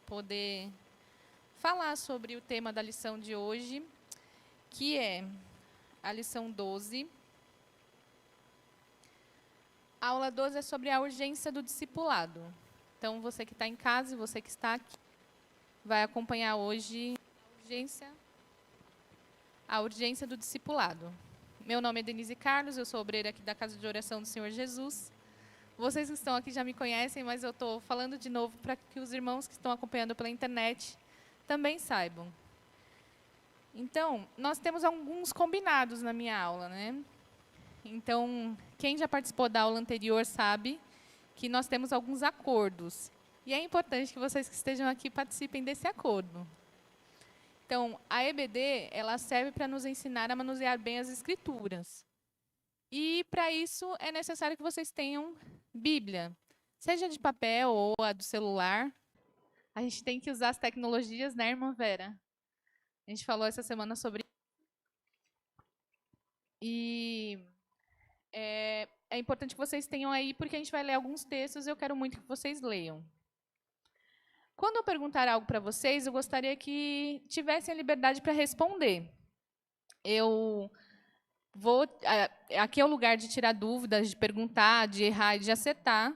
poder falar sobre o tema da lição de hoje, que é a lição 12. A aula 12 é sobre a urgência do discipulado. Então, você que está em casa e você que está aqui, vai acompanhar hoje a urgência do discipulado. Meu nome é Denise Carlos, eu sou obreira aqui da Casa de Oração do Senhor Jesus. Vocês que estão aqui já me conhecem, mas eu estou falando de novo para que os irmãos que estão acompanhando pela internet também saibam. Então, nós temos alguns combinados na minha aula, né? Então, quem já participou da aula anterior sabe que nós temos alguns acordos. E é importante que vocês que estejam aqui participem desse acordo. Então, a EBD, ela serve para nos ensinar a manusear bem as escrituras. E, para isso, é necessário que vocês tenham Bíblia, seja de papel ou a do celular. A gente tem que usar as tecnologias, né, irmã Vera? A gente falou essa semana sobre isso. E é importante que vocês tenham aí, porque a gente vai ler alguns textos e eu quero muito que vocês leiam. Quando eu perguntar algo para vocês, eu gostaria que tivessem a liberdade para responder. Aqui é o lugar de tirar dúvidas, de perguntar, de errar e de acertar.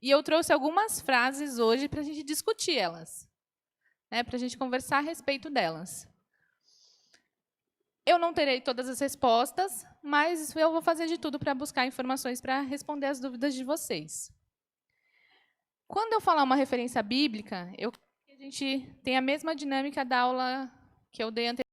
E eu trouxe algumas frases hoje para a gente discutir elas, né, para a gente conversar a respeito delas. Eu não terei todas as respostas, mas eu vou fazer de tudo para buscar informações para responder as dúvidas de vocês. Quando eu falar uma referência bíblica, eu quero que a gente tenha a mesma dinâmica da aula que eu dei anteriormente.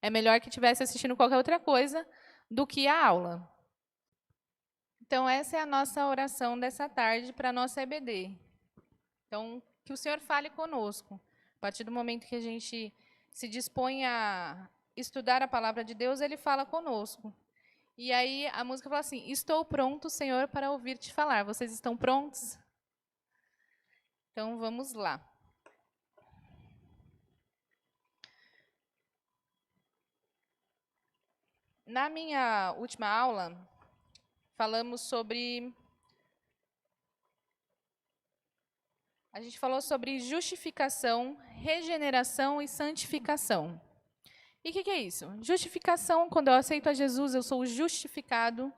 É melhor que estivesse assistindo qualquer outra coisa do que a aula. Então, essa é a nossa oração dessa tarde para a nossa EBD. Então, que o Senhor fale conosco. A partir do momento que a gente se dispõe a estudar a palavra de Deus, Ele fala conosco. E aí a música fala assim: estou pronto, Senhor, para ouvir-te falar. Vocês estão prontos? Então, vamos lá. Na minha última aula, falamos sobre... A gente falou sobre justificação, regeneração e santificação. E o que é isso? Justificação, quando eu aceito a Jesus, eu sou justificado.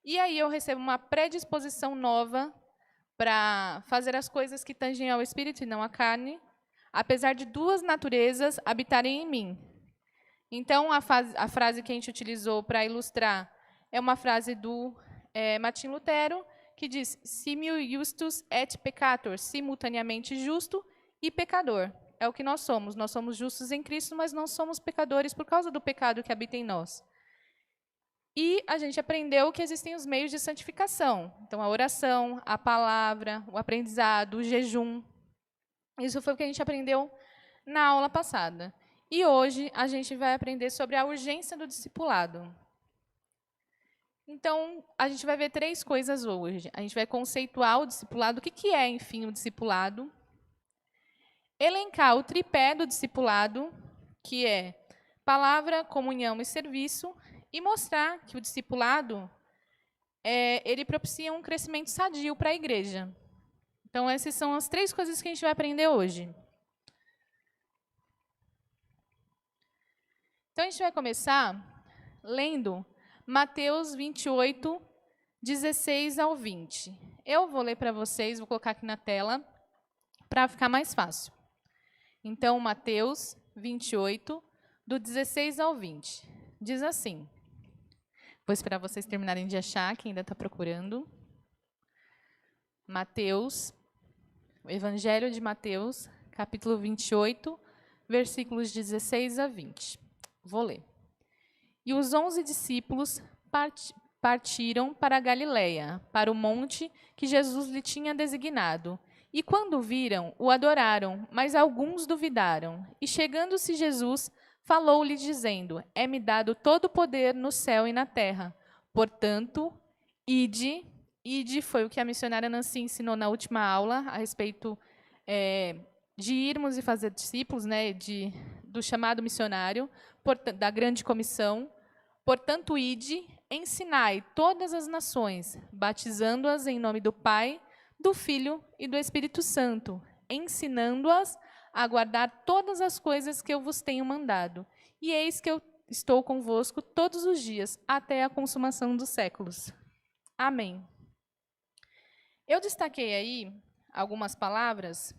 E aí eu recebo uma predisposição nova para fazer as coisas que tangem ao Espírito e não à carne, apesar de duas naturezas habitarem em mim. Então, a frase que a gente utilizou para ilustrar é uma frase do Martim Lutero, que diz: simul justus et peccator, simultaneamente justo e pecador. É o que nós somos. Nós somos justos em Cristo, mas não somos pecadores por causa do pecado que habita em nós. E a gente aprendeu que existem os meios de santificação. Então, a oração, a palavra, o aprendizado, o jejum. Isso foi o que a gente aprendeu na aula passada. E hoje a gente vai aprender sobre a urgência do discipulado. Então, a gente vai ver três coisas hoje. A gente vai conceituar o discipulado, o que é, enfim, o discipulado. Elencar o tripé do discipulado, que é palavra, comunhão e serviço, e mostrar que o discipulado ele propicia um crescimento sadio para a igreja. Então, essas são as três coisas que a gente vai aprender hoje. Então, a gente vai começar lendo Mateus 28, 16 ao 20. Eu vou ler para vocês, vou colocar aqui na tela, para ficar mais fácil. Então, Mateus 28, do 16 ao 20. Diz assim. Vou esperar vocês terminarem de achar, quem ainda está procurando. Mateus, o Evangelho de Mateus, capítulo 28, versículos 16 a 20. Vou ler. E os 11 discípulos partiram para a Galileia, para o monte que Jesus lhe tinha designado. E quando viram, o adoraram, mas alguns duvidaram. E chegando-se Jesus, falou-lhe dizendo: é-me dado todo o poder no céu e na terra. Portanto, ide. Ide foi o que a missionária Nancy ensinou na última aula, a respeito de irmos e fazer discípulos, né, do chamado missionário, da grande comissão. Portanto, ide, ensinai todas as nações, batizando-as em nome do Pai, do Filho e do Espírito Santo, ensinando-as a guardar todas as coisas que eu vos tenho mandado. E eis que eu estou convosco todos os dias, até a consumação dos séculos. Amém. Eu destaquei aí algumas palavras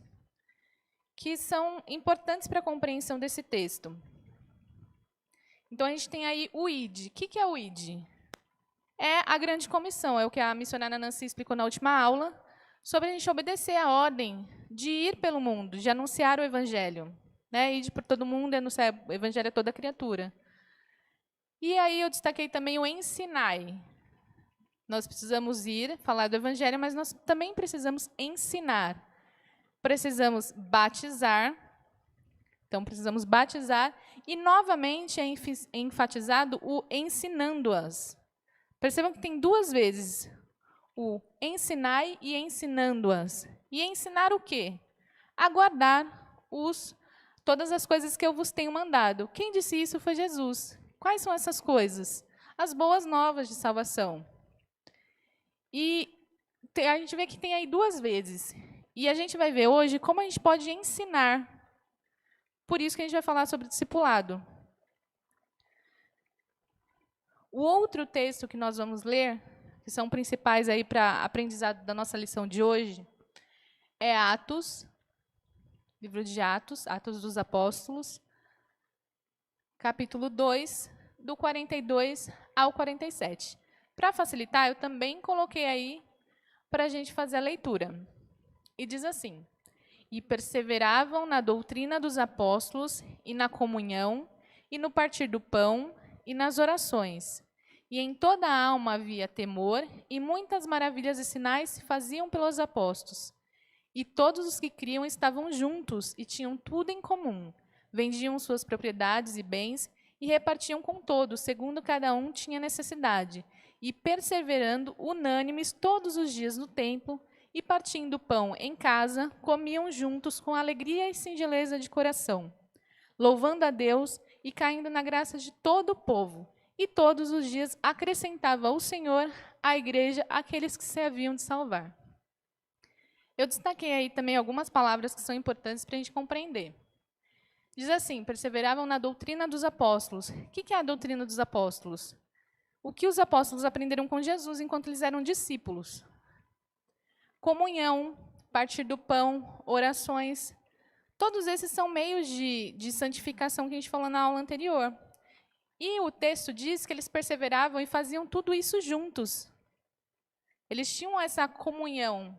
que são importantes para a compreensão desse texto. Então, a gente tem aí o ID. O que é o ID? É a grande comissão, é o que a missionária Nancy explicou na última aula, sobre a gente obedecer a ordem de ir pelo mundo, de anunciar o evangelho. Né? Ir por todo mundo e anunciar o evangelho a toda criatura. E aí eu destaquei também o ensinai. Nós precisamos ir, falar do evangelho, mas nós também precisamos ensinar. Precisamos batizar. Então, precisamos batizar. E, novamente, é enfatizado o ensinando-as. Percebam que tem duas vezes o ensinai e ensinando-as. E ensinar o quê? A guardar todas as coisas que eu vos tenho mandado. Quem disse isso foi Jesus. Quais são essas coisas? As boas novas de salvação. E a gente vê que tem aí duas vezes. E a gente vai ver hoje como a gente pode ensinar. Por isso que a gente vai falar sobre discipulado. O outro texto que nós vamos ler, que são principais aí para aprendizado da nossa lição de hoje, é Atos, livro de Atos, Atos dos Apóstolos, capítulo 2, do 42 ao 47. Para facilitar, eu também coloquei aí para a gente fazer a leitura. E diz assim: e perseveravam na doutrina dos apóstolos, e na comunhão, e no partir do pão, e nas orações. E em toda a alma havia temor, e muitas maravilhas e sinais se faziam pelos apóstolos. E todos os que criam estavam juntos, e tinham tudo em comum. Vendiam suas propriedades e bens, e repartiam com todos, segundo cada um tinha necessidade. E perseverando unânimes todos os dias no templo, e partindo o pão em casa, comiam juntos com alegria e singeleza de coração, louvando a Deus e caindo na graça de todo o povo. E todos os dias acrescentava o Senhor à igreja aqueles que se haviam de salvar. Eu destaquei aí também algumas palavras que são importantes para a gente compreender. Diz assim: perseveravam na doutrina dos apóstolos. O que é a doutrina dos apóstolos? O que os apóstolos aprenderam com Jesus enquanto eles eram discípulos. Comunhão, partir do pão, orações. Todos esses são meios de santificação que a gente falou na aula anterior. E o texto diz que eles perseveravam e faziam tudo isso juntos. Eles tinham essa comunhão.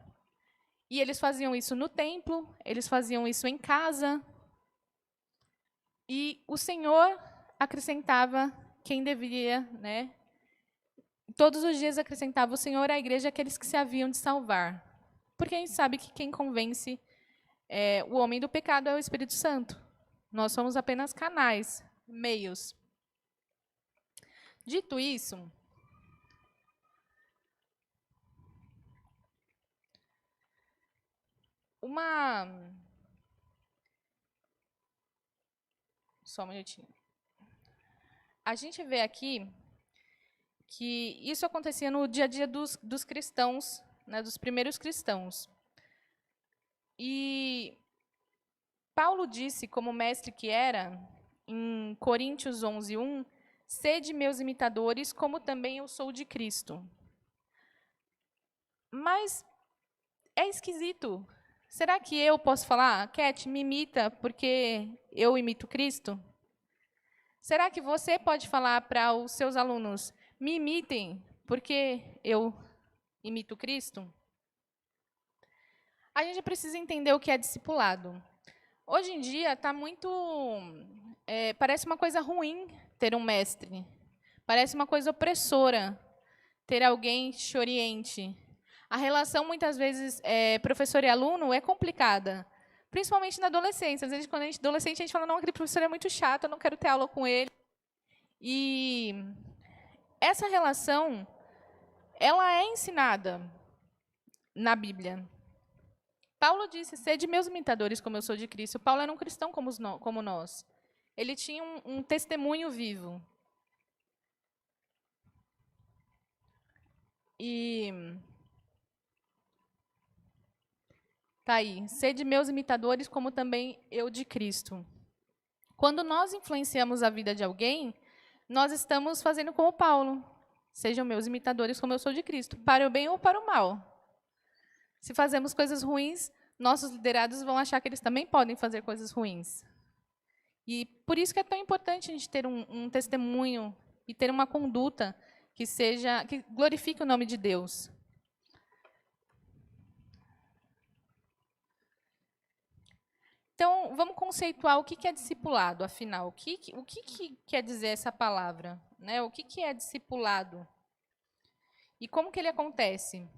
E eles faziam isso no templo, eles faziam isso em casa. E o Senhor acrescentava quem deveria, né? Todos os dias acrescentava o Senhor à igreja aqueles que se haviam de salvar. Porque a gente sabe que quem convence o homem do pecado é o Espírito Santo. Nós somos apenas canais, meios. Dito isso, só um minutinho. A gente vê aqui que isso acontecia no dia a dia dos cristãos, né, dos primeiros cristãos. E Paulo disse, como mestre que era, em Coríntios 11:1, sede meus imitadores, como também eu sou de Cristo. Mas é esquisito. Será que eu posso falar, Cat, me imita porque eu imito Cristo? Será que você pode falar para os seus alunos, me imitem porque eu imito Cristo? A gente precisa entender o que é discipulado. Hoje em dia está muito... parece uma coisa ruim ter um mestre. Parece uma coisa opressora ter alguém que te oriente. A relação, muitas vezes, professor e aluno é complicada, principalmente na adolescência. Às vezes, quando a gente é adolescente, a gente fala, não, aquele professor é muito chato, eu não quero ter aula com ele. E essa relação, ela é ensinada na Bíblia. Paulo disse, sede meus imitadores como eu sou de Cristo. Paulo era um cristão como nós. Ele tinha um testemunho vivo. E tá aí, sede meus imitadores como também eu de Cristo. Quando nós influenciamos a vida de alguém, nós estamos fazendo como Paulo. Sejam meus imitadores como eu sou de Cristo, para o bem ou para o mal. Se fazemos coisas ruins, nossos liderados vão achar que eles também podem fazer coisas ruins. E por isso que é tão importante a gente ter um testemunho e ter uma conduta que glorifique o nome de Deus. Então, vamos conceituar o que é discipulado, afinal. O que quer dizer essa palavra? Né? O que é discipulado? E como que ele acontece?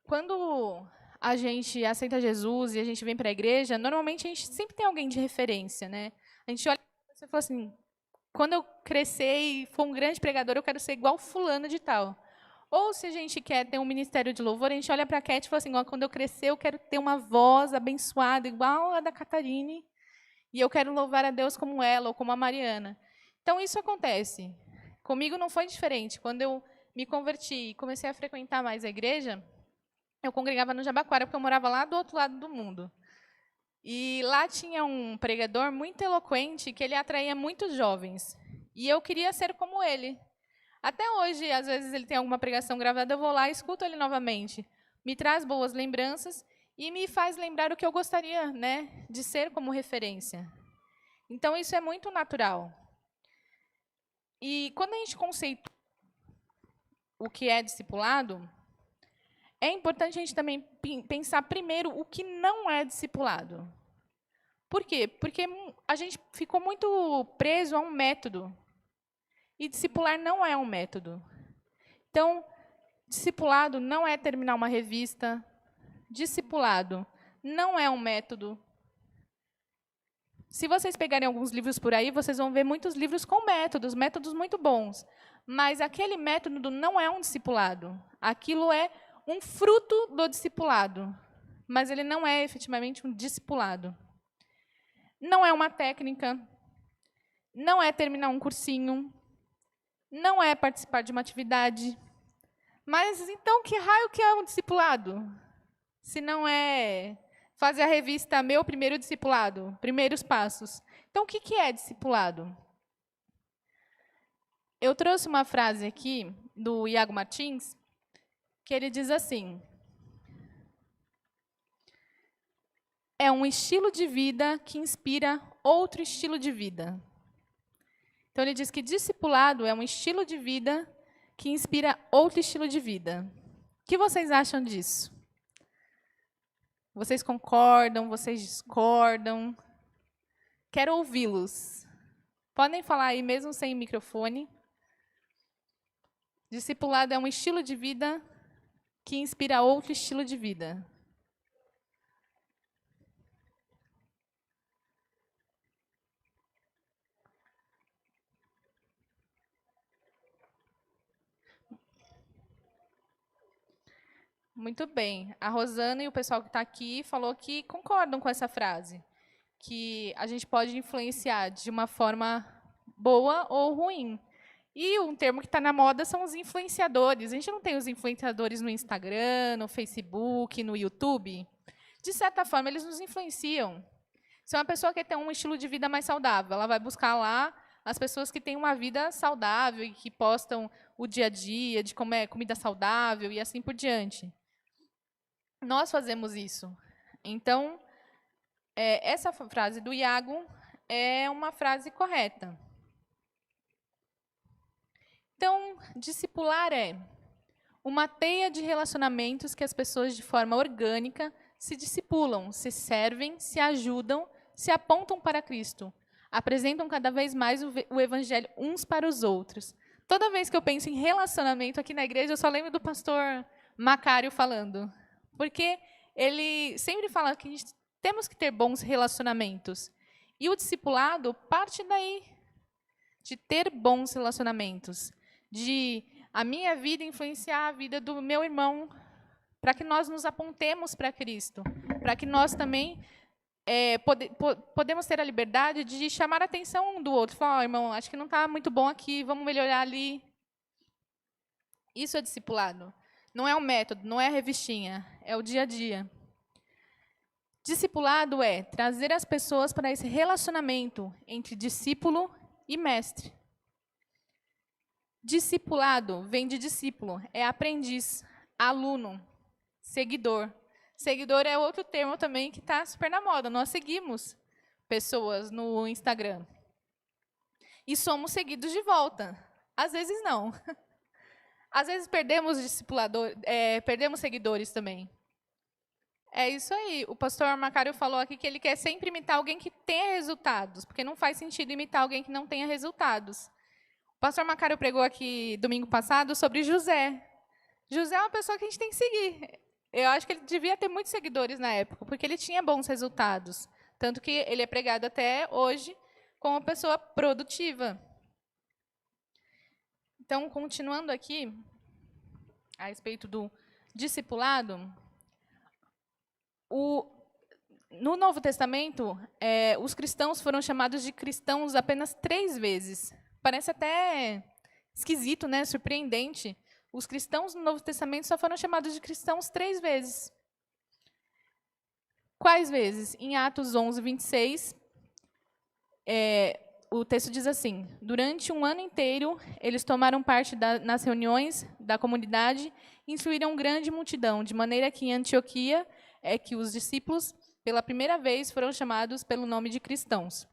Quando a gente aceita Jesus e a gente vem para a igreja, normalmente a gente sempre tem alguém de referência. Né? A gente olha e fala assim, quando eu crescer e for um grande pregador, eu quero ser igual fulano de tal. Ou se a gente quer ter um ministério de louvor, a gente olha para a Cat e fala assim, quando eu crescer, eu quero ter uma voz abençoada, igual a da Catarine, e eu quero louvar a Deus como ela, ou como a Mariana. Então, isso acontece. Comigo não foi diferente. Quando eu me converti e comecei a frequentar mais a igreja, eu congregava no Jabaquara, porque eu morava lá do outro lado do mundo. E lá tinha um pregador muito eloquente, que ele atraía muitos jovens. E eu queria ser como ele. Até hoje, às vezes, ele tem alguma pregação gravada, eu vou lá e escuto ele novamente. Me traz boas lembranças e me faz lembrar o que eu gostaria, né, de ser como referência. Então, isso é muito natural. E quando a gente conceitua o que é discipulado, é importante a gente também pensar primeiro o que não é discipulado. Por quê? Porque a gente ficou muito preso a um método. E discipular não é um método. Então, discipulado não é terminar uma revista. Discipulado não é um método. Se vocês pegarem alguns livros por aí, vocês vão ver muitos livros com métodos muito bons. Mas aquele método não é um discipulado. Aquilo é um fruto do discipulado. Mas ele não é efetivamente um discipulado. Não é uma técnica. Não é terminar um cursinho. Não é participar de uma atividade. Mas, então, que raio que é um discipulado? Se não é fazer a revista Meu Primeiro Discipulado, Primeiros Passos. Então, o que é discipulado? Eu trouxe uma frase aqui do Iago Martins, que ele diz assim: é um estilo de vida que inspira outro estilo de vida. Então, ele diz que discipulado é um estilo de vida que inspira outro estilo de vida. O que vocês acham disso? Vocês concordam? Vocês discordam? Quero ouvi-los. Podem falar aí, mesmo sem microfone. Discipulado é um estilo de vida que inspira outro estilo de vida. Muito bem. A Rosana e o pessoal que está aqui falou que concordam com essa frase, que a gente pode influenciar de uma forma boa ou ruim. E um termo que está na moda são os influenciadores. A gente não tem os influenciadores no Instagram, no Facebook, no YouTube. De certa forma, eles nos influenciam. Se uma pessoa quer ter um estilo de vida mais saudável, ela vai buscar lá as pessoas que têm uma vida saudável e que postam o dia a dia de comer comida saudável e assim por diante. Nós fazemos isso. Então, essa frase do Iago é uma frase correta. Então, discipular é uma teia de relacionamentos que as pessoas, de forma orgânica, se discipulam, se servem, se ajudam, se apontam para Cristo, apresentam cada vez mais o Evangelho uns para os outros. Toda vez que eu penso em relacionamento aqui na igreja, eu só lembro do pastor Macário falando. Porque ele sempre fala que temos que ter bons relacionamentos. E o discipulado parte daí. de ter bons relacionamentos, de a minha vida influenciar a vida do meu irmão, para que nós nos apontemos para Cristo, para que nós também podemos ter a liberdade de chamar a atenção um do outro. Falar, irmão, acho que não está muito bom aqui, vamos melhorar ali. Isso é discipulado. Não é um método, não é a revistinha, é o dia a dia. Discipulado é trazer as pessoas para esse relacionamento entre discípulo e mestre. Discipulado vem de discípulo, é aprendiz, aluno, seguidor. Seguidor é outro termo também que está super na moda. Nós seguimos pessoas no Instagram. E somos seguidos de volta. Às vezes não. Às vezes perdemos perdemos seguidores também. É isso aí. O pastor Macário falou aqui que ele quer sempre imitar alguém que tenha resultados, porque não faz sentido imitar alguém que não tenha resultados. O pastor Macário pregou aqui domingo passado sobre José. José é uma pessoa que a gente tem que seguir. Eu acho que ele devia ter muitos seguidores na época, porque ele tinha bons resultados. Tanto que ele é pregado até hoje como uma pessoa produtiva. Então, continuando aqui, a respeito do discipulado, no Novo Testamento, os cristãos foram chamados de cristãos apenas 3 vezes. Parece até esquisito, né? Surpreendente. Os cristãos no Novo Testamento só foram chamados de cristãos 3 vezes. Quais vezes? Em Atos 11, 26, o texto diz assim: durante um ano inteiro, eles tomaram parte nas reuniões da comunidade e instruíram grande multidão, de maneira que em Antioquia é que os discípulos, pela primeira vez, foram chamados pelo nome de cristãos.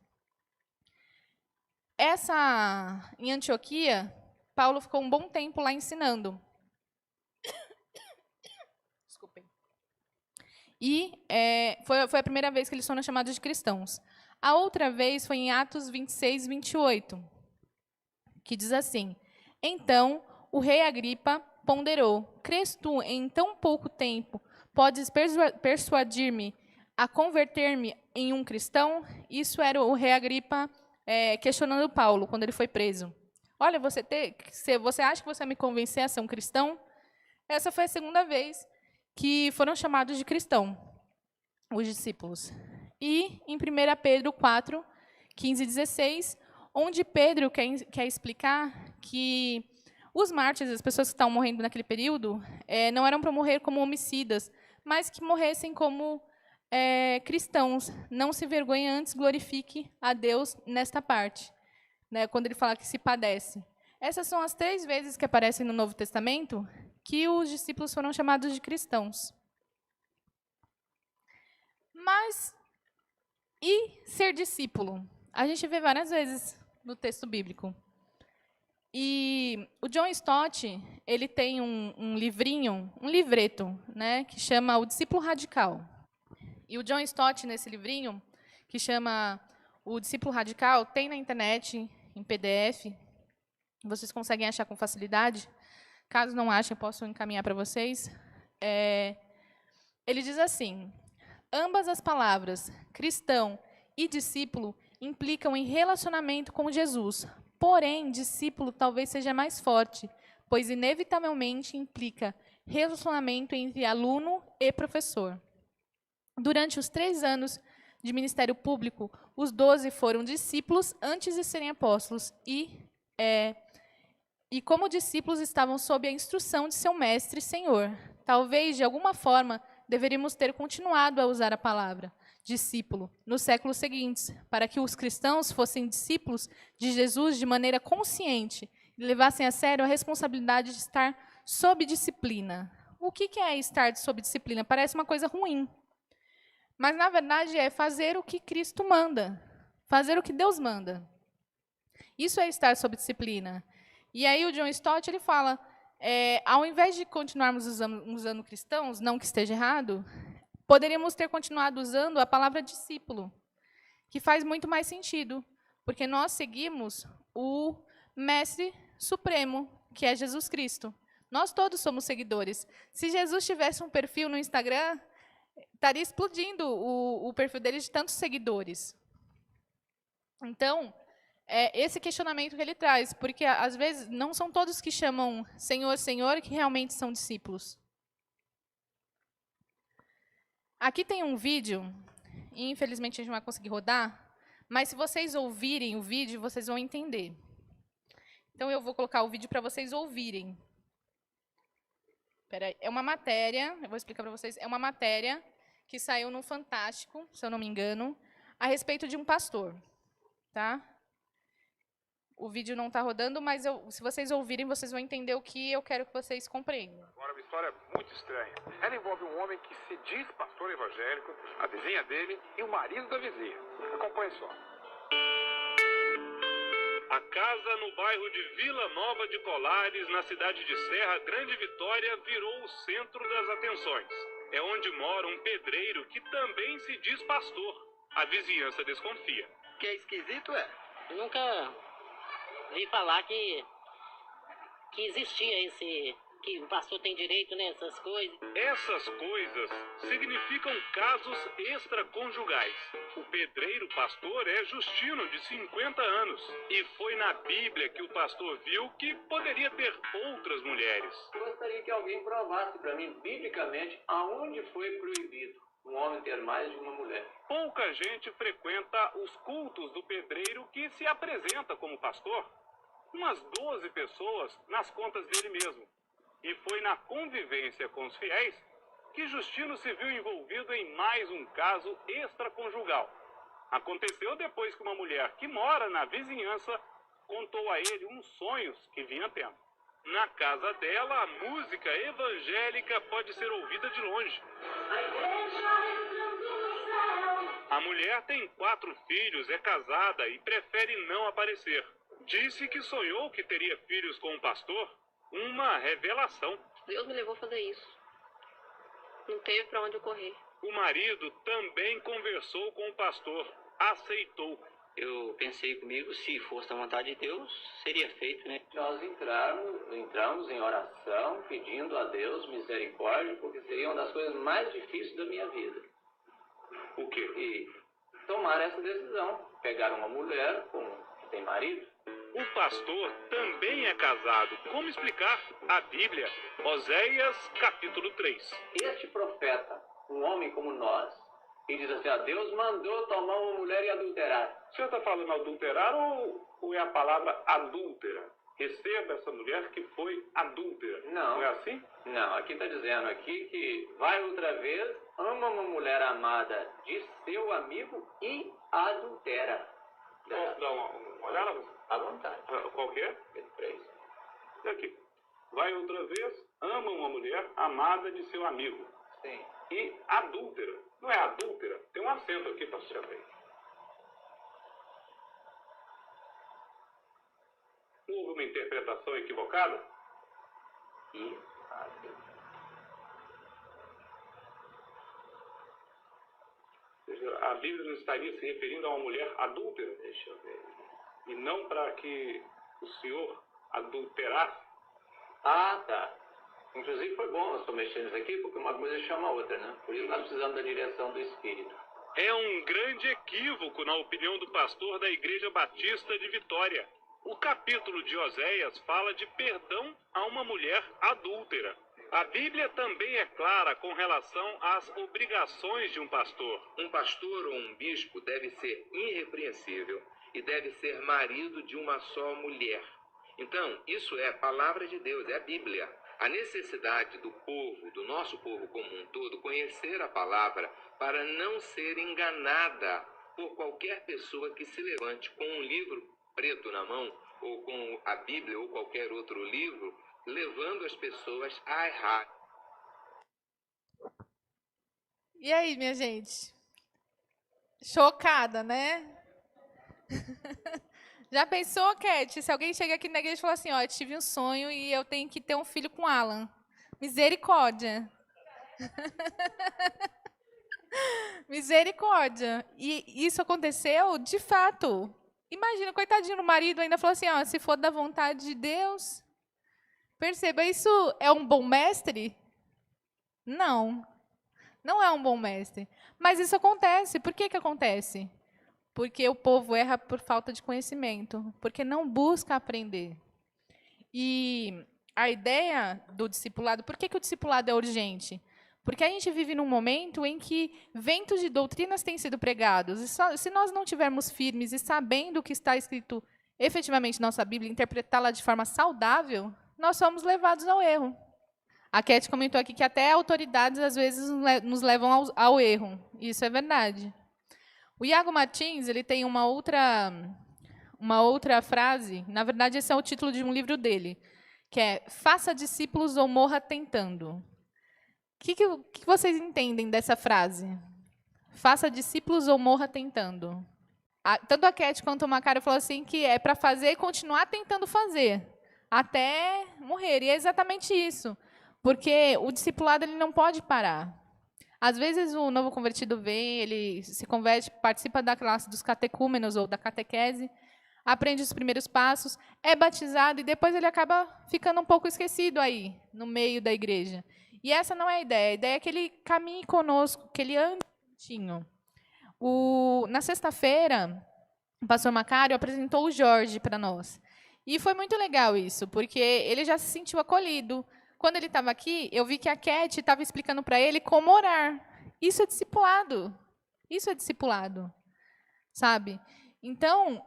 Em Antioquia, Paulo ficou um bom tempo lá ensinando. Desculpem. E foi a primeira vez que eles foram chamados de cristãos. A outra vez foi em Atos 26, 28, que diz assim: então, o rei Agripa ponderou: crês tu, em tão pouco tempo, podes persuadir-me a converter-me em um cristão? Isso era o rei Agripa questionando Paulo, quando ele foi preso. Olha, você acha que você vai me convencer a ser um cristão? Essa foi a segunda vez que foram chamados de cristão, os discípulos. E em 1 Pedro 4, 15 e 16, onde Pedro quer explicar que os mártires, as pessoas que estavam morrendo naquele período, não eram para morrer como homicidas, mas que morressem como cristãos. Não se vergonhe, antes glorifique a Deus nesta parte. Né, quando ele fala que se padece. Essas são as 3 vezes que aparecem no Novo Testamento que os discípulos foram chamados de cristãos. Mas, e ser discípulo? A gente vê várias vezes no texto bíblico. E o John Stott, ele tem um livrinho, um livreto, né, que chama O Discípulo Radical. E o John Stott, nesse livrinho, que chama O Discípulo Radical, tem na internet, em PDF, vocês conseguem achar com facilidade. Caso não achem, posso encaminhar para vocês. Ele diz assim: ambas as palavras, cristão e discípulo, implicam em relacionamento com Jesus. Porém, discípulo talvez seja mais forte, pois inevitavelmente implica relacionamento entre aluno e professor. Durante os 3 anos de ministério público, os 12 foram discípulos antes de serem apóstolos e como discípulos estavam sob a instrução de seu mestre e senhor. Talvez, de alguma forma, deveríamos ter continuado a usar a palavra discípulo nos séculos seguintes, para que os cristãos fossem discípulos de Jesus de maneira consciente e levassem a sério a responsabilidade de estar sob disciplina. O que é estar sob disciplina? Parece uma coisa ruim. Mas, na verdade, é fazer o que Cristo manda, fazer o que Deus manda. Isso é estar sob disciplina. E aí o John Stott ele fala, ao invés de continuarmos usando cristãos, não que esteja errado, poderíamos ter continuado usando a palavra discípulo, que faz muito mais sentido, porque nós seguimos o Mestre Supremo, que é Jesus Cristo. Nós todos somos seguidores. Se Jesus tivesse um perfil no Instagram, estaria explodindo o perfil dele de tantos seguidores. Então, é esse questionamento que ele traz, porque às vezes não são todos que chamam Senhor, Senhor que realmente são discípulos. Aqui tem um vídeo, e infelizmente a gente não vai conseguir rodar, mas se vocês ouvirem o vídeo, vocês vão entender. Então eu vou colocar o vídeo para vocês ouvirem. Peraí, é uma matéria, eu vou explicar para vocês, é uma matéria que saiu no Fantástico, se eu não me engano, a respeito de um pastor, tá? O vídeo não está rodando, mas se vocês ouvirem, vocês vão entender o que eu quero que vocês compreendam. Agora, uma história muito estranha. Ela envolve um homem que se diz pastor evangélico, a vizinha dele e o marido da vizinha. Acompanhe só. A casa no bairro de Vila Nova de Colares, na cidade de Serra Grande Vitória, virou o centro das atenções. É onde mora um pedreiro que também se diz pastor. A vizinhança desconfia. O que é esquisito é? Eu nunca vi falar que existia que o pastor tem direito nessas coisas. Essas coisas significam casos extraconjugais. O pedreiro pastor é Justino, de 50 anos. E foi na Bíblia que o pastor viu que poderia ter outras mulheres. Gostaria que alguém provasse para mim, biblicamente, aonde foi proibido um homem ter mais de uma mulher. Pouca gente frequenta os cultos do pedreiro que se apresenta como pastor. Umas 12 pessoas nas contas dele mesmo. E foi na convivência com os fiéis que Justino se viu envolvido em mais um caso extraconjugal. Aconteceu depois que uma mulher que mora na vizinhança contou a ele uns sonhos que vinha tendo. Na casa dela, a música evangélica pode ser ouvida de longe. A mulher tem 4 filhos, é casada e prefere não aparecer. Disse que sonhou que teria filhos com um pastor. Uma revelação. Deus me levou a fazer isso. Não teve para onde eu correr. O marido também conversou com o pastor. Aceitou. Eu pensei comigo, se fosse a vontade de Deus, seria feito, né? Nós entramos em oração, pedindo a Deus misericórdia, porque seria uma das coisas mais difíceis da minha vida. O quê? E tomar essa decisão. Pegar uma mulher que tem marido. O pastor também é casado. Como explicar? A Bíblia, Oséias, capítulo 3. Este profeta, um homem como nós, e diz assim, Deus mandou tomar uma mulher e adulterar. O senhor está falando adulterar ou é a palavra adúltera? Receba essa mulher que foi adúltera. Não. Não é assim? Não, aqui está dizendo aqui que vai outra vez, ama uma mulher amada de seu amigo e adultera. Posso dar uma olhada? À vontade. Qual que é? 3. E aqui. Vai outra vez, ama uma mulher amada de seu amigo. Sim. E adúltera. Não é adúltera? Tem um acento aqui, pastor. Não houve uma interpretação equivocada? E A Bíblia não estaria se referindo a uma mulher adúltera? deixa eu ver. E não para que o senhor adulterasse? Ah, tá. Inclusive foi bom nós estou mexendo isso aqui, porque uma coisa chama a outra, né? Por isso nós precisamos da direção do Espírito. É um grande equívoco, na opinião do pastor da Igreja Batista de Vitória. O capítulo de Oséias fala de perdão a uma mulher adúltera. A Bíblia também é clara com relação às obrigações de um pastor. Um pastor ou um bispo deve ser irrepreensível e deve ser marido de uma só mulher. Então, isso é a palavra de Deus, é a Bíblia. A necessidade do povo, do nosso povo como um todo, conhecer a palavra para não ser enganada por qualquer pessoa que se levante com um livro preto na mão, ou com a Bíblia ou qualquer outro livro, levando as pessoas a errar. E aí, minha gente? Chocada, né? Já pensou, Cat, se alguém chega aqui na igreja e fala assim, ó, eu tive um sonho e eu tenho que ter um filho com Alan. Misericórdia. Misericórdia. E isso aconteceu de fato. Imagina, coitadinho do marido ainda falou assim, ó, se for da vontade de Deus. Perceba, isso é um bom mestre? Não. Não é um bom mestre. Mas isso acontece. Por que que acontece? Porque o povo erra por falta de conhecimento, porque não busca aprender. E a ideia do discipulado, por que o discipulado é urgente? Porque a gente vive num momento em que ventos de doutrinas têm sido pregados. E se nós não estivermos firmes e sabendo o que está escrito efetivamente na nossa Bíblia, interpretá-la de forma saudável, nós somos levados ao erro. A Cat comentou aqui que até autoridades, às vezes, nos levam ao erro. Isso é verdade. O Iago Martins, ele tem uma outra frase, na verdade, esse é o título de um livro dele, que é Faça discípulos ou morra tentando. O que vocês entendem dessa frase? Faça discípulos ou morra tentando. Tanto a Cat quanto o Macário falou assim que é para fazer e continuar tentando fazer, até morrer. E é exatamente isso, porque o discipulado ele não pode parar. Às vezes o novo convertido vem, ele se converte, participa da classe dos catecúmenos ou da catequese, aprende os primeiros passos, é batizado e depois ele acaba ficando um pouco esquecido aí, no meio da igreja. E essa não é a ideia é que ele caminhe conosco, que ele ande juntinho. Na sexta-feira, o pastor Macário apresentou o Jorge para nós. E foi muito legal isso, porque ele já se sentiu acolhido. Quando ele estava aqui, eu vi que a Cat estava explicando para ele como orar. Isso é discipulado. Isso é discipulado. Sabe? Então,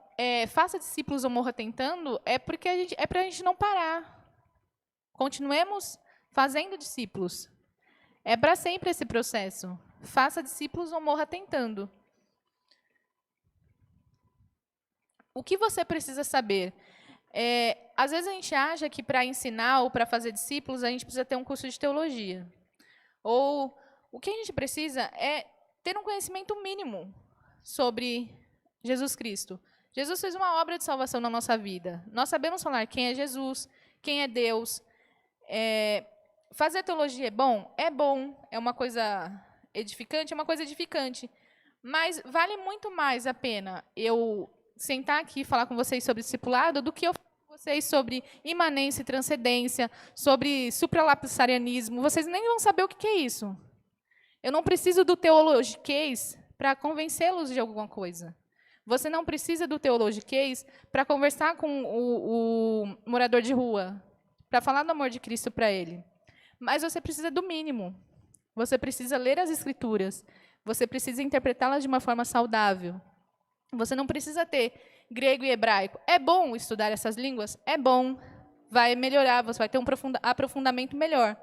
faça discípulos ou morra tentando, é porque é para a gente não parar. Continuemos fazendo discípulos. É para sempre esse processo. Faça discípulos ou morra tentando. O que você precisa saber? Às vezes a gente acha que para ensinar ou para fazer discípulos a gente precisa ter um curso de teologia. Ou o que a gente precisa é ter um conhecimento mínimo sobre Jesus Cristo. Jesus fez uma obra de salvação na nossa vida. Nós sabemos falar quem é Jesus, quem é Deus. Fazer teologia é bom, é uma coisa edificante, mas vale muito mais a pena eu sentar aqui e falar com vocês sobre discipulado do que eu falar com vocês sobre imanência e transcendência, sobre supralapsarianismo. Vocês nem vão saber o que é isso. Eu não preciso do teologiquez para convencê-los de alguma coisa. Você não precisa do teologiquez para conversar com o morador de rua, para falar do amor de Cristo para ele. Mas você precisa do mínimo. Você precisa ler as Escrituras. Você precisa interpretá-las de uma forma saudável. Você não precisa ter grego e hebraico. É bom estudar essas línguas? É bom. Vai melhorar, você vai ter um aprofundamento melhor.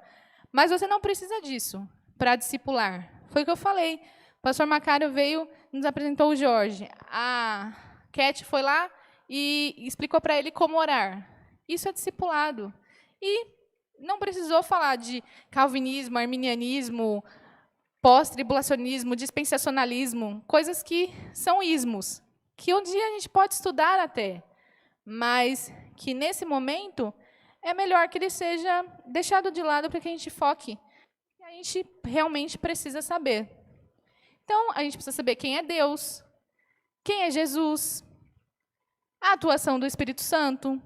Mas você não precisa disso para discipular. Foi o que eu falei. O pastor Macário veio e nos apresentou o Jorge. A Cat foi lá e explicou para ele como orar. Isso é discipulado. E não precisou falar de calvinismo, arminianismo, pós-tribulacionismo, dispensacionalismo, coisas que são ismos, que um dia a gente pode estudar até, mas que, nesse momento, é melhor que ele seja deixado de lado para que a gente foque no que a gente realmente precisa saber. Então, a gente precisa saber quem é Deus, quem é Jesus, a atuação do Espírito Santo,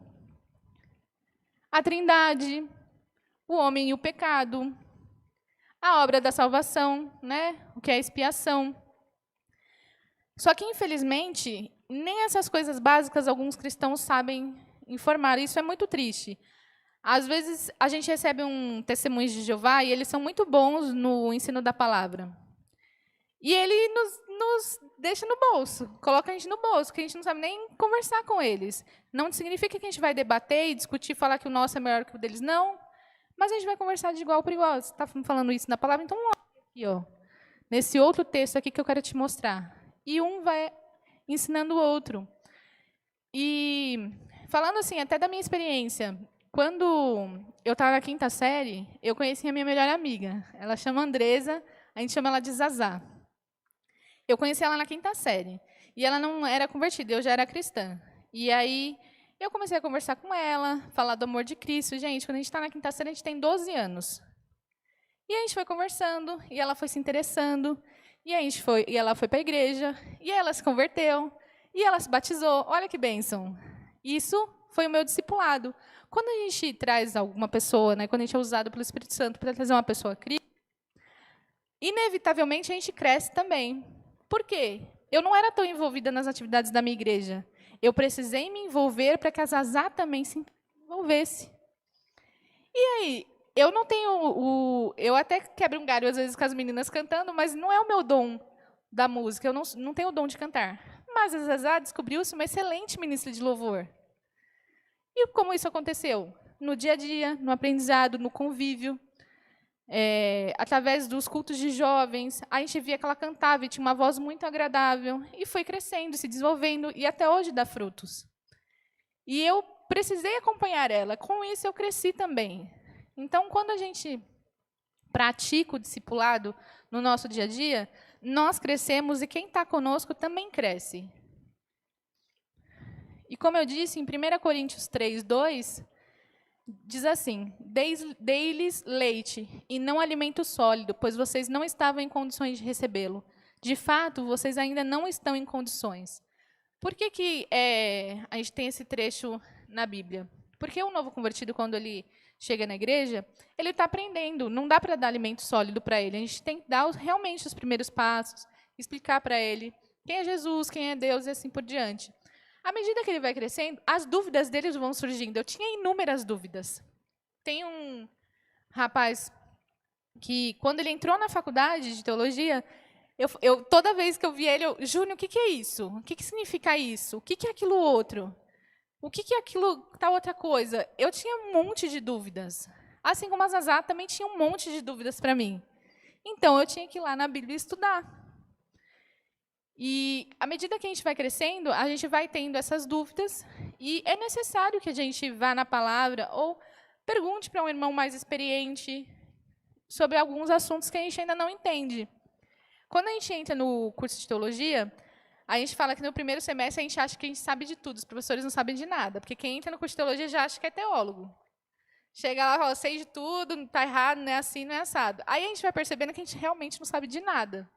a Trindade, o homem e o pecado, a obra da salvação, né? O que é a expiação. Só que, infelizmente, nem essas coisas básicas alguns cristãos sabem informar. Isso é muito triste. Às vezes, a gente recebe um testemunho de Jeová e eles são muito bons no ensino da palavra. E ele nos deixa no bolso, coloca a gente no bolso, que a gente não sabe nem conversar com eles. Não significa que a gente vai debater e discutir, falar que o nosso é melhor que o deles, não. Mas a gente vai conversar de igual para igual. Você está falando isso na palavra? Então, olha aqui, ó, nesse outro texto aqui que eu quero te mostrar. E um vai ensinando o outro. E, falando assim, até da minha experiência, quando eu estava na 5ª série, eu conheci a minha melhor amiga. Ela chama Andresa, a gente chama ela de Zazá. Eu conheci ela na 5ª série. E ela não era convertida, eu já era cristã. E aí eu comecei a conversar com ela, falar do amor de Cristo. Gente, quando a gente está na 5ª série, a gente tem 12 anos. E a gente foi conversando, e ela foi se interessando, e ela foi para a igreja, e ela se converteu, e ela se batizou. Olha que bênção. Isso foi o meu discipulado. Quando a gente traz alguma pessoa, né, quando a gente é usado pelo Espírito Santo para trazer uma pessoa a Cristo, inevitavelmente a gente cresce também. Por quê? eu não era tão envolvida nas atividades da minha igreja. Eu precisei me envolver para que a Zazá também se envolvesse. E aí, eu não tenho eu até quebro um galho às vezes com as meninas cantando, mas não é o meu dom da música, eu não tenho o dom de cantar. Mas a Zazá descobriu-se uma excelente ministra de louvor. E como isso aconteceu? No dia a dia, no aprendizado, no convívio, através dos cultos de jovens, a gente via que ela cantava e tinha uma voz muito agradável, e foi crescendo, se desenvolvendo, e até hoje dá frutos. E eu precisei acompanhar ela, com isso eu cresci também. Então, quando a gente pratica o discipulado no nosso dia a dia, nós crescemos e quem está conosco também cresce. E como eu disse, em 1 Coríntios 3:2, diz assim: dei-lhes leite e não alimento sólido, pois vocês não estavam em condições de recebê-lo. De fato, vocês ainda não estão em condições. Por que a gente tem esse trecho na Bíblia? Porque o novo convertido, quando ele chega na igreja, ele está aprendendo, não dá para dar alimento sólido para ele. A gente tem que dar realmente os primeiros passos, explicar para ele quem é Jesus, quem é Deus e assim por diante. À medida que ele vai crescendo, as dúvidas dele vão surgindo. Eu tinha inúmeras dúvidas. Tem um rapaz que, quando ele entrou na faculdade de teologia, toda vez que eu via ele, Júnior, o que é isso? O que significa isso? O que é aquilo outro? O que é aquilo, tal outra coisa? Eu tinha um monte de dúvidas. Assim como a Zazá também tinha um monte de dúvidas para mim. Então, eu tinha que ir lá na Bíblia estudar. E, à medida que a gente vai crescendo, a gente vai tendo essas dúvidas, e é necessário que a gente vá na palavra ou pergunte para um irmão mais experiente sobre alguns assuntos que a gente ainda não entende. Quando a gente entra no curso de teologia, a gente fala que no primeiro semestre a gente acha que a gente sabe de tudo, os professores não sabem de nada, porque quem entra no curso de teologia já acha que é teólogo. Chega lá e fala, sei de tudo, não está errado, não é assim, não é assado. Aí a gente vai percebendo que a gente realmente não sabe de nada.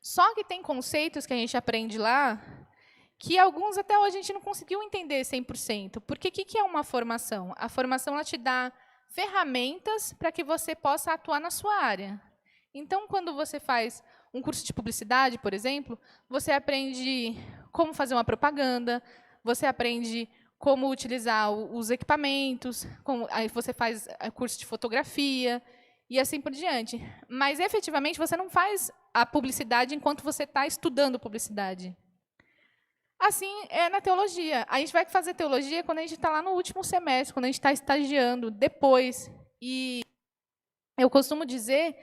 Só que tem conceitos que a gente aprende lá que alguns até hoje a gente não conseguiu entender 100%. Porque o que é uma formação? A formação ela te dá ferramentas para que você possa atuar na sua área. Então, quando você faz um curso de publicidade, por exemplo, você aprende como fazer uma propaganda, você aprende como utilizar os equipamentos, aí você faz curso de fotografia, e assim por diante. Mas, efetivamente, você não faz a publicidade enquanto você está estudando publicidade. Assim é na teologia. A gente vai fazer teologia quando a gente está lá no último semestre, quando a gente está estagiando, depois. E eu costumo dizer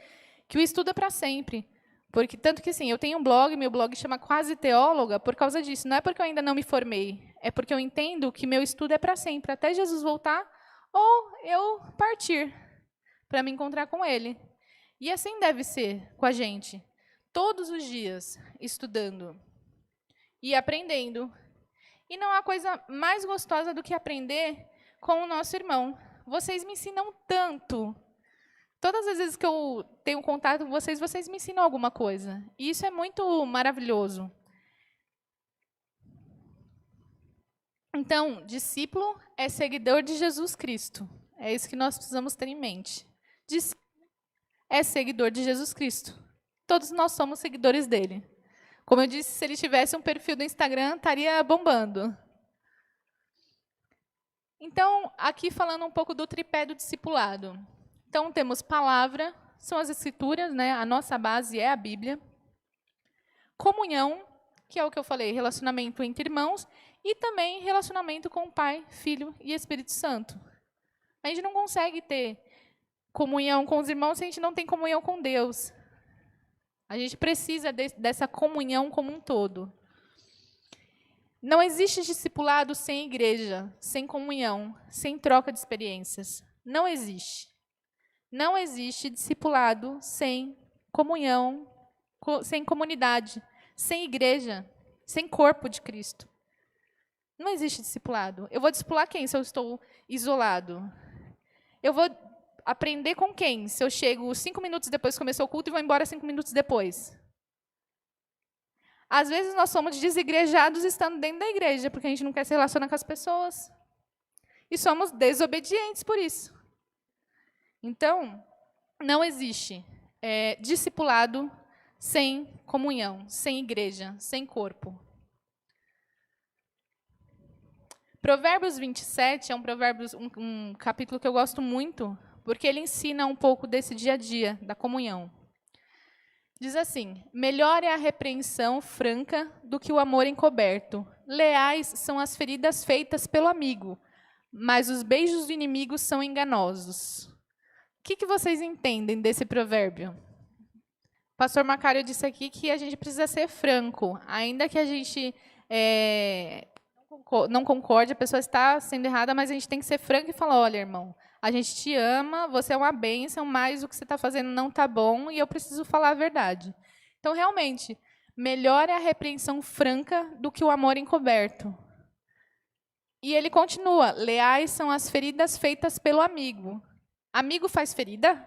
que o estudo é para sempre. Porque, tanto que, assim, eu tenho um blog, meu blog chama Quase Teóloga, por causa disso. Não é porque eu ainda não me formei, é porque eu entendo que meu estudo é para sempre, até Jesus voltar ou eu partir para me encontrar com ele. E assim deve ser com a gente. Todos os dias, estudando e aprendendo. E não há coisa mais gostosa do que aprender com o nosso irmão. Vocês me ensinam tanto. Todas as vezes que eu tenho contato com vocês, vocês me ensinam alguma coisa. E isso é muito maravilhoso. Então, discípulo é seguidor de Jesus Cristo. É isso que nós precisamos ter em mente. Discípulo é seguidor de Jesus Cristo. Todos nós somos seguidores dele. Como eu disse, se ele tivesse um perfil do Instagram, estaria bombando. Então, aqui falando um pouco do tripé do discipulado. Então, temos palavra, são as escrituras, né? A nossa base é a Bíblia. Comunhão, que é o que eu falei, relacionamento entre irmãos, e também relacionamento com o Pai, Filho e Espírito Santo. A gente não consegue ter comunhão com os irmãos se a gente não tem comunhão com Deus. A gente precisa dessa comunhão como um todo. Não existe discipulado sem igreja, sem comunhão, sem troca de experiências. Não existe. Não existe discipulado sem comunhão, sem comunidade, sem igreja, sem corpo de Cristo. Não existe discipulado. Eu vou discipular quem se eu estou isolado? Eu vou aprender com quem se eu chego 5 minutos depois que começou o culto e vou embora 5 minutos depois? Às vezes nós somos desigrejados estando dentro da igreja, porque a gente não quer se relacionar com as pessoas. E somos desobedientes por isso. Então, não existe discipulado sem comunhão, sem igreja, sem corpo. Provérbios 27 é um capítulo que eu gosto muito, porque ele ensina um pouco desse dia a dia, da comunhão. Diz assim: melhor é a repreensão franca do que o amor encoberto. Leais são as feridas feitas pelo amigo, mas os beijos do inimigo são enganosos. O que vocês entendem desse provérbio? O pastor Macário disse aqui que a gente precisa ser franco, ainda que a gente não concorde, a pessoa está sendo errada, mas a gente tem que ser franco e falar: olha, irmão, a gente te ama, você é uma bênção, mas o que você está fazendo não está bom e eu preciso falar a verdade. Então, realmente, melhor é a repreensão franca do que o amor encoberto. E ele continua: leais são as feridas feitas pelo amigo. Amigo faz ferida?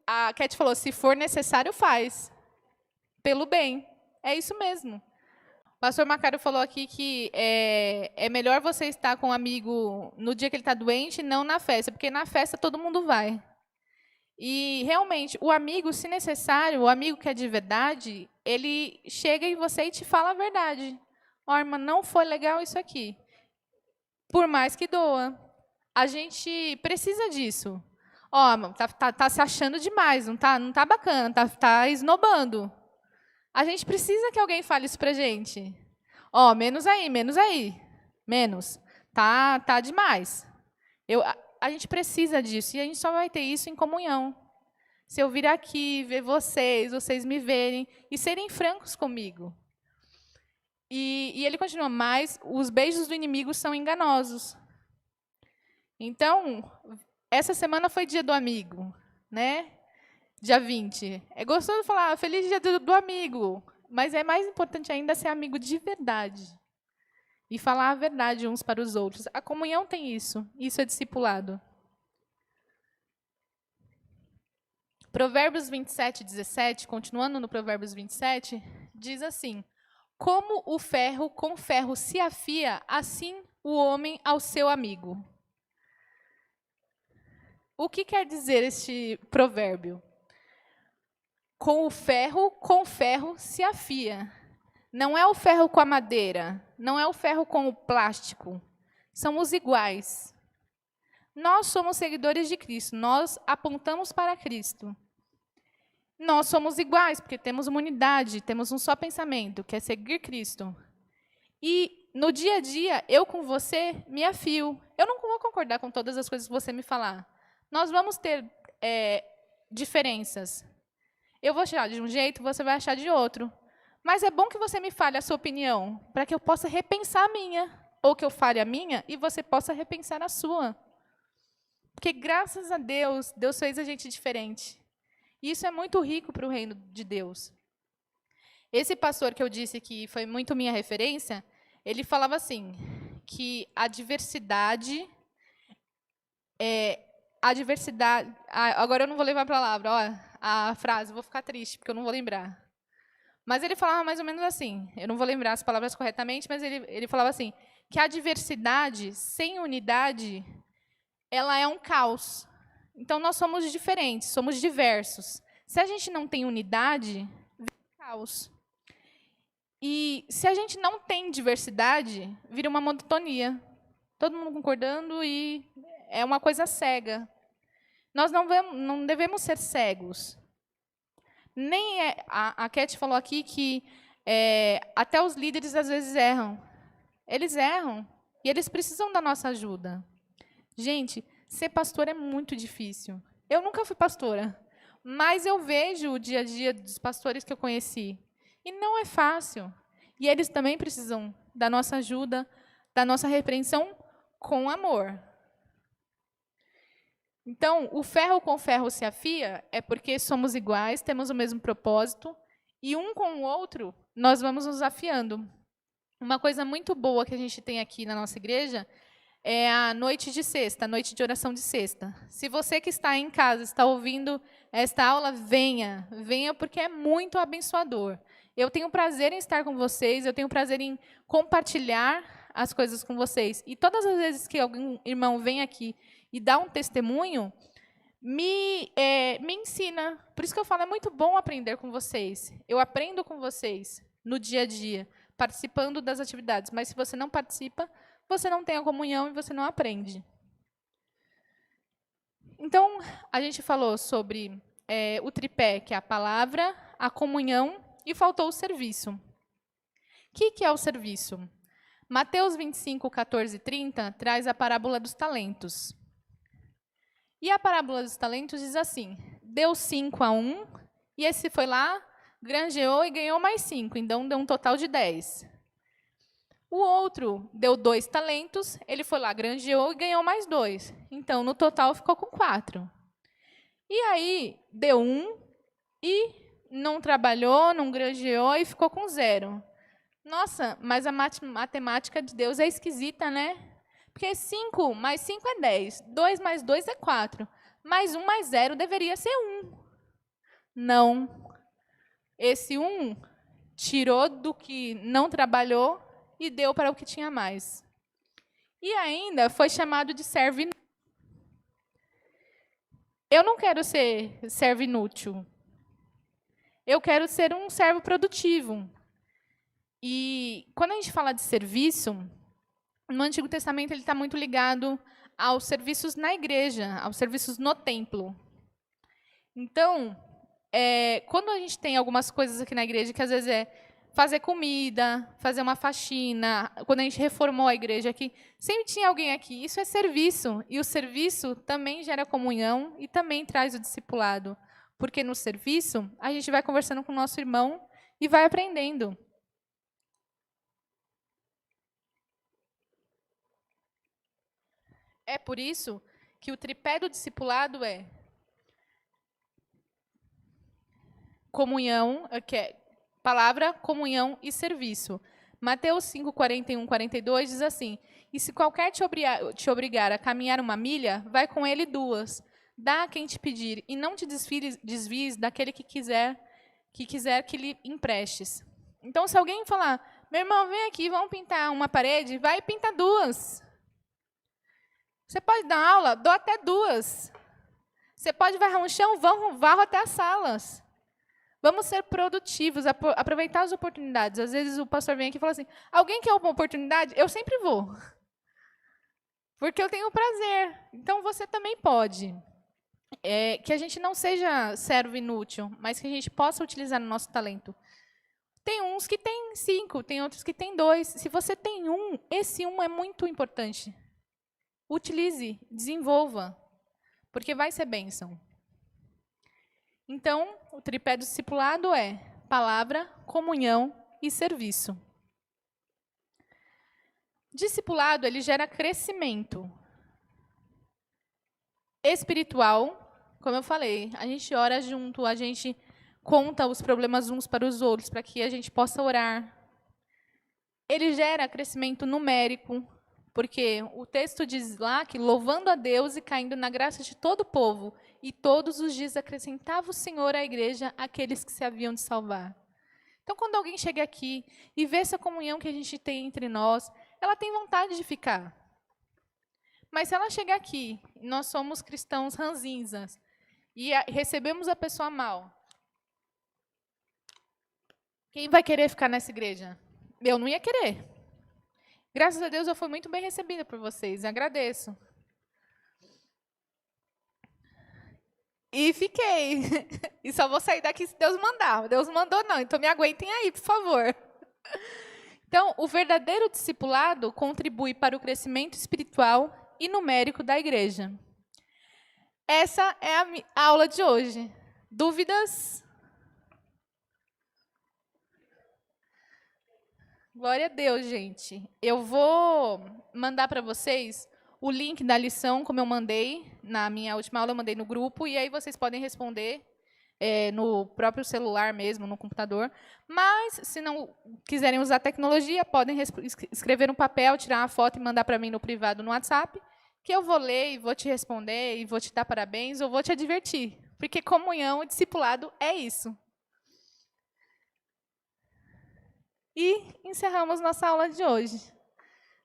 A Cat falou: se for necessário, faz. Pelo bem. É isso mesmo. O pastor Macário falou aqui que é melhor você estar com um amigo no dia que ele está doente e não na festa, porque na festa todo mundo vai. E, realmente, o amigo, se necessário, o amigo que é de verdade, ele chega em você e te fala a verdade. Ó, irmã, não foi legal isso aqui. Por mais que doa. A gente precisa disso. Ó, tá se achando demais, não tá bacana, tá esnobando. A gente precisa que alguém fale isso pra gente. Ó, menos aí. Menos. Tá demais. A gente precisa disso, e a gente só vai ter isso em comunhão. Se eu vir aqui, ver vocês me verem, e serem francos comigo. E ele continua: mas os beijos do inimigo são enganosos. Então, essa semana foi dia do amigo, né? Dia 20. É gostoso falar feliz dia do amigo, mas é mais importante ainda ser amigo de verdade. E falar a verdade uns para os outros. A comunhão tem isso. Isso é discipulado. Provérbios 27, 17, continuando no Provérbios 27, diz assim: como o ferro com ferro se afia, assim o homem ao seu amigo. O que quer dizer este provérbio? Com ferro se afia. Não é o ferro com a madeira, não é o ferro com o plástico. Somos iguais. Nós somos seguidores de Cristo, nós apontamos para Cristo. Nós somos iguais, porque temos uma unidade, temos um só pensamento, que é seguir Cristo. E, no dia a dia, eu com você me afio. Eu não vou concordar com todas as coisas que você me falar. Nós vamos ter diferenças. Eu vou achar de um jeito, você vai achar de outro. Mas é bom que você me fale a sua opinião, para que eu possa repensar a minha, ou que eu fale a minha e você possa repensar a sua. Porque, graças a Deus, Deus fez a gente diferente. E isso é muito rico para o reino de Deus. Esse pastor que eu disse que foi muito minha referência, ele falava assim, que a diversidade... agora eu não vou levar a palavra, ó, a frase, eu vou ficar triste, porque eu não vou lembrar. Mas ele falava mais ou menos assim, eu não vou lembrar as palavras corretamente, mas ele falava assim, que a diversidade sem unidade, ela é um caos. Então, nós somos diferentes, somos diversos. Se a gente não tem unidade, vira caos. E se a gente não tem diversidade, vira uma monotonia. Todo mundo concordando e é uma coisa cega. Nós não devemos ser cegos. Nem a Cat falou aqui que até os líderes às vezes erram. Eles erram e eles precisam da nossa ajuda. Gente, ser pastor é muito difícil. Eu nunca fui pastora, mas eu vejo o dia a dia dos pastores que eu conheci. E não é fácil. E eles também precisam da nossa ajuda, da nossa repreensão com amor. Então, o ferro com ferro se afia é porque somos iguais, temos o mesmo propósito, e um com o outro, nós vamos nos afiando. Uma coisa muito boa que a gente tem aqui na nossa igreja é a noite de sexta, a noite de oração de sexta. Se você que está em casa, está ouvindo esta aula, venha porque é muito abençoador. Eu tenho prazer em estar com vocês, eu tenho prazer em compartilhar as coisas com vocês. E todas as vezes que algum irmão vem aqui e dá um testemunho, me ensina. Por isso que eu falo, é muito bom aprender com vocês. Eu aprendo com vocês no dia a dia, participando das atividades. Mas se você não participa, você não tem a comunhão e você não aprende. Então, a gente falou sobre o tripé, que é a palavra, a comunhão, e faltou o serviço. O que é o serviço? Mateus 25, 14 e 30 traz a parábola dos talentos. E a parábola dos talentos diz assim: deu 5 a um, e esse foi lá, granjeou e ganhou mais 5, então deu um total de 10. O outro deu 2 talentos, ele foi lá, granjeou e ganhou mais 2. Então, no total, ficou com 4. E aí, deu 1 e não trabalhou, não granjeou e ficou com 0. Nossa, mas a matemática de Deus é esquisita, né? Porque 5 mais 5 é 10, 2 mais 2 é 4, mais 1 mais 0 deveria ser 1. Não. Esse 1 tirou do que não trabalhou e deu para o que tinha mais. E ainda foi chamado de servo inútil. Eu não quero ser servo inútil. Eu quero ser um servo produtivo. E quando a gente fala de serviço, no Antigo Testamento ele está muito ligado aos serviços na igreja, aos serviços no templo. Então, quando a gente tem algumas coisas aqui na igreja, que às vezes é fazer comida, fazer uma faxina, quando a gente reformou a igreja aqui, sempre tinha alguém aqui. Isso é serviço. E o serviço também gera comunhão e também traz o discipulado. Porque no serviço, a gente vai conversando com o nosso irmão e vai aprendendo. É por isso que o tripé do discipulado é comunhão, que é palavra, comunhão e serviço. Mateus 5, 41, 42 diz assim: e se qualquer te obrigar a caminhar 1 milha, vai com ele 2. Dá a quem te pedir, e não te desvies daquele que quiser que lhe emprestes. Então, se alguém falar, meu irmão, vem aqui, vamos pintar uma parede, vai e pinta 2. Você pode dar aula? Dou até 2. Você pode varrer um chão? Varro até as salas. Vamos ser produtivos, aproveitar as oportunidades. Às vezes o pastor vem aqui e fala assim, alguém quer uma oportunidade? Eu sempre vou. Porque eu tenho prazer. Então, você também pode. Que a gente não seja servo inútil, mas que a gente possa utilizar o nosso talento. Tem uns que tem 5, tem outros que tem 2. Se você tem 1, esse 1 é muito importante. Utilize, desenvolva, porque vai ser bênção. Então, o tripé do discipulado é palavra, comunhão e serviço. Discipulado, ele gera crescimento espiritual, como eu falei, a gente ora junto, a gente conta os problemas uns para os outros, para que a gente possa orar. Ele gera crescimento numérico, porque o texto diz lá que louvando a Deus e caindo na graça de todo o povo, e todos os dias acrescentava o Senhor à igreja aqueles que se haviam de salvar. Então, quando alguém chega aqui e vê essa comunhão que a gente tem entre nós, ela tem vontade de ficar. Mas se ela chegar aqui, e nós somos cristãos ranzinzas, e recebemos a pessoa mal, quem vai querer ficar nessa igreja? Eu não ia querer. Graças a Deus, eu fui muito bem recebida por vocês. Agradeço. E fiquei. E só vou sair daqui se Deus mandar. Deus mandou não, então me aguentem aí, por favor. Então, o verdadeiro discipulado contribui para o crescimento espiritual e numérico da igreja. Essa é a aula de hoje. Dúvidas? Glória a Deus, gente. Eu vou mandar para vocês o link da lição, como eu mandei na minha última aula, eu mandei no grupo, e aí vocês podem responder no próprio celular mesmo, no computador. Mas, se não quiserem usar tecnologia, podem escrever no papel, tirar uma foto e mandar para mim no privado no WhatsApp, que eu vou ler e vou te responder, e vou te dar parabéns, ou vou te advertir. Porque comunhão e discipulado é isso. E encerramos nossa aula de hoje.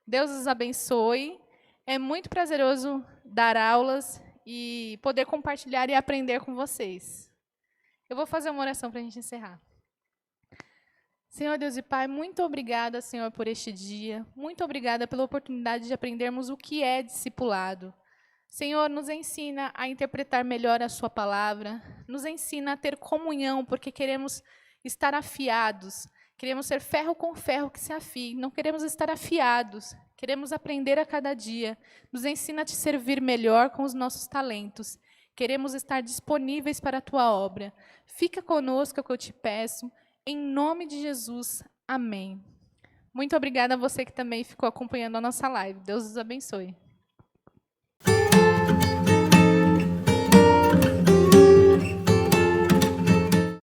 Deus os abençoe. É muito prazeroso dar aulas e poder compartilhar e aprender com vocês. Eu vou fazer uma oração para a gente encerrar. Senhor Deus e Pai, muito obrigada, Senhor, por este dia. Muito obrigada pela oportunidade de aprendermos o que é discipulado. Senhor, nos ensina a interpretar melhor a sua palavra. Nos ensina a ter comunhão, porque queremos estar afiados. Queremos ser ferro com ferro que se afie. Não queremos estar afiados. Queremos aprender a cada dia. Nos ensina a te servir melhor com os nossos talentos. Queremos estar disponíveis para a tua obra. Fica conosco, é o que eu te peço. Em nome de Jesus, amém. Muito obrigada a você que também ficou acompanhando a nossa live. Deus os abençoe.